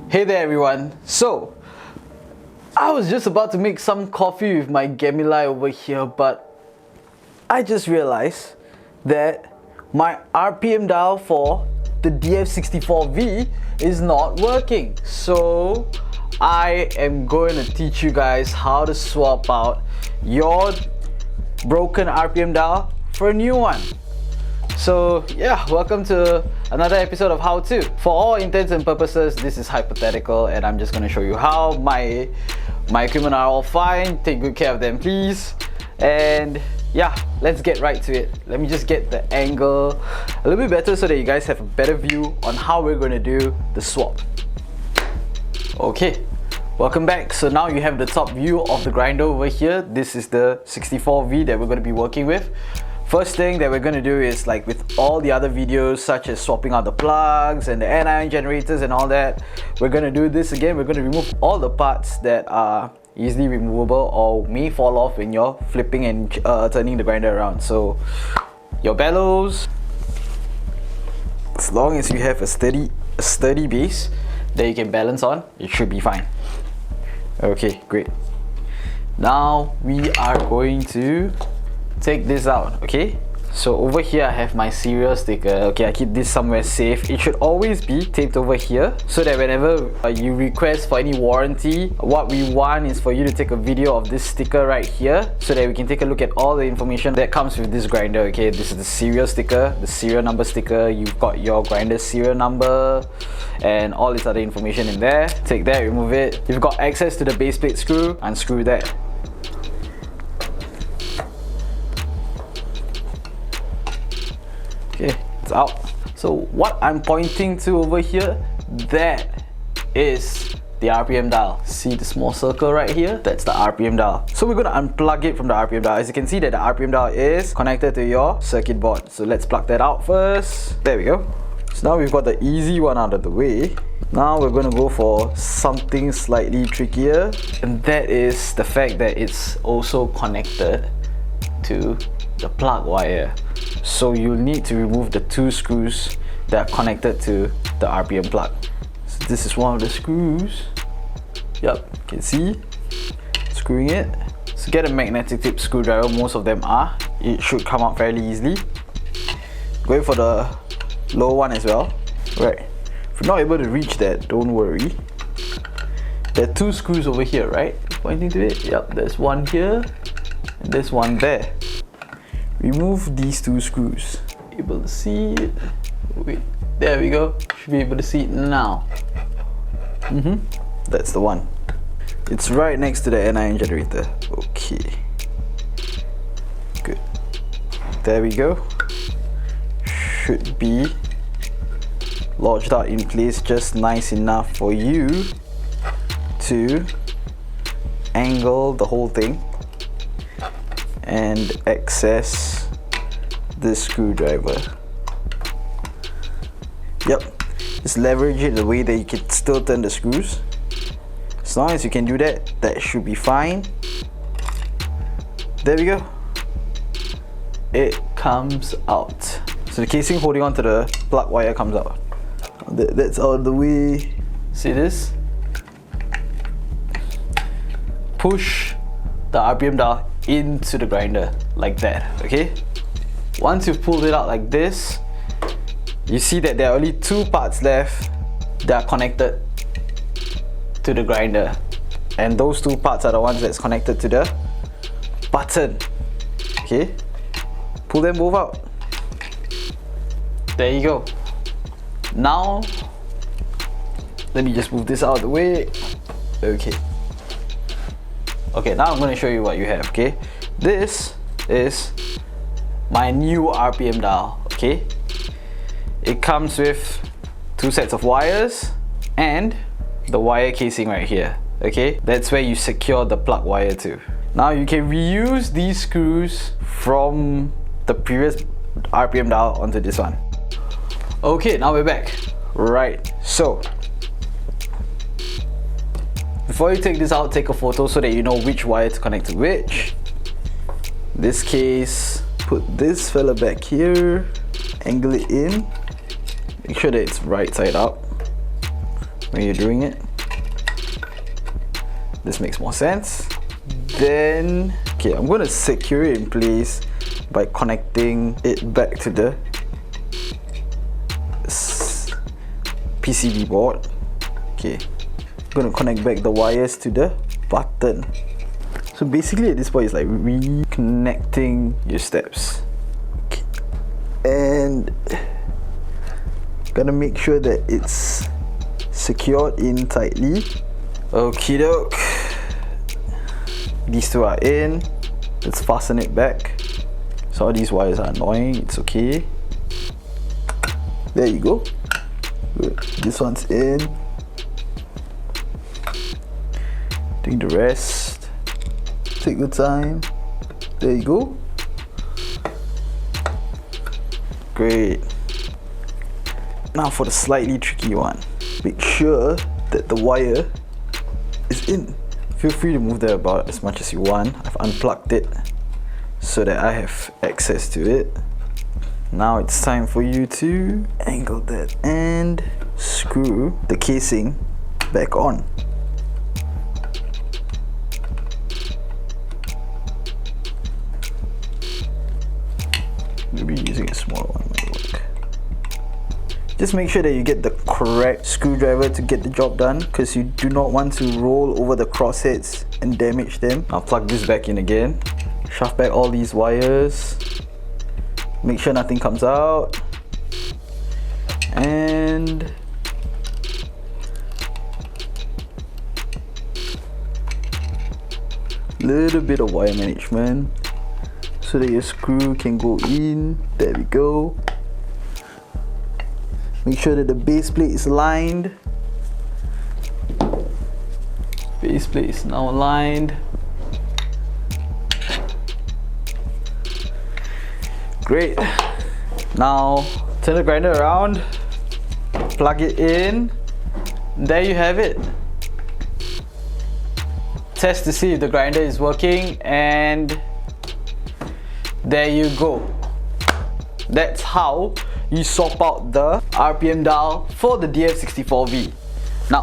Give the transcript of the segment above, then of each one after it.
Hey there everyone. So, I was just about to make some coffee with my Gemini over here, but I just realized that my RPM dial for the DF64V is not working. So, I am going to teach you guys how to swap out your broken RPM dial for a new one. So yeah, welcome to another episode of How To. For all intents and purposes, this is hypothetical and I'm just going to show you how. My equipment are all fine, take good care of them please. And yeah, let's get right to it. Let me just get the angle a little bit better so that you guys have a better view on how we're going to do the swap. Okay, welcome back. So now you have the top view of the grinder over here. This is the 64V that we're going to be working with. First thing that we're going to do is, like with all the other videos such as swapping out the plugs and the anion generators and all that, we're going to do this again. We're going to remove all the parts that are easily removable or may fall off when you're flipping and turning the grinder around. So your bellows, as long as you have a sturdy base that you can balance on, it should be fine. Okay, great. Now we are going to take this out, okay? So over here I have my serial sticker. Okay, I keep this somewhere safe. It should always be taped over here so that whenever you request for any warranty, what we want is for you to take a video of this sticker right here so that we can take a look at all the information that comes with this grinder. Okay, this is the serial sticker, the serial number sticker. You've got your grinder serial number and all this other information in there. Take that, remove it. You've got access to the base plate screw, unscrew that. Okay, it's out. So what I'm pointing to over here, that is the RPM dial. See the small circle right here? That's the RPM dial. So we're going to unplug it from the RPM dial. As you can see that the RPM dial is connected to your circuit board. So let's plug that out first. There we go. So now we've got the easy one out of the way. Now we're going to go for something slightly trickier, and that is the fact that it's also connected to the plug wire. So you'll need to remove the two screws that are connected to the RPM plug. So this is one of the screws. Yep, you can see, screwing it. So get a magnetic tip screwdriver, most of them are. It should come out fairly easily. Going for the lower one as well. Right, if you're not able to reach that, don't worry. There are two screws over here, right? Pointing to it, yep, there's one here and there's one there. Remove these two screws. Able to see it? Wait, there we go. Should be able to see it now. That's the one. It's right next to the anion generator. Okay. Good. There we go. Should be lodged out in place just nice enough for you to angle the whole thing and access this screwdriver. Yep, just leverage it the way that you can still turn the screws. As long as you can do that, that should be fine. There we go. It comes out. So the casing holding on to the plug wire comes out. That's out of the way. See this? Push the RPM dial into the grinder like that, okay? Once you've pulled it out like this, you see that there are only two parts left that are connected to the grinder, and those two parts are the ones that's connected to the button. Okay, pull them both out. There you go. Now let me just move this out of the way. Okay, now I'm going to show you what you have. Okay, this is my new RPM dial. Okay, it comes with two sets of wires and the wire casing right here. Okay, that's where you secure the plug wire to. Now you can reuse these screws from the previous RPM dial onto this one. Okay, now we're back. Right, so before you take this out, take a photo so that you know which wire to connect to which. In this case, put this fella back here, angle it in, make sure that it's right side up. when you're doing it. This makes more sense. Then, okay, I'm going to secure it in place by connecting it back to the PCB board. Okay, I'm going to connect back the wires to the button. So basically at this point it's like reconnecting your steps. Okay. And gotta make sure that it's secured in tightly. Okie doke. These two are in. Let's fasten it back. So all these wires are annoying, it's okay. There you go. Good. This one's in. Doing the rest. Take your time. There you go. Great. Now for the slightly tricky one. Make sure that the wire is in. Feel free to move that about as much as you want. I've unplugged it so that I have access to it. Now it's time for you to angle that and screw the casing back on. Maybe using a smaller one might work. Just make sure that you get the correct screwdriver to get the job done, because you do not want to roll over the crossheads and damage them. I'll plug this back in again. Shove back all these wires. Make sure nothing comes out. And little bit of wire management so that your screw can go in. There we go. Make sure that the base plate is lined. Base plate is now aligned. Great. Now turn the grinder around, plug it in. There you have it. Test to see if the grinder is working, and there you go. That's how you swap out the RPM dial for the DF64V. Now,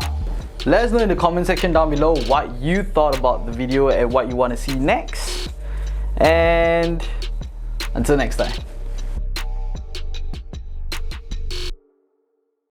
let us know in the comment section down below what you thought about the video and what you want to see next. And until next time.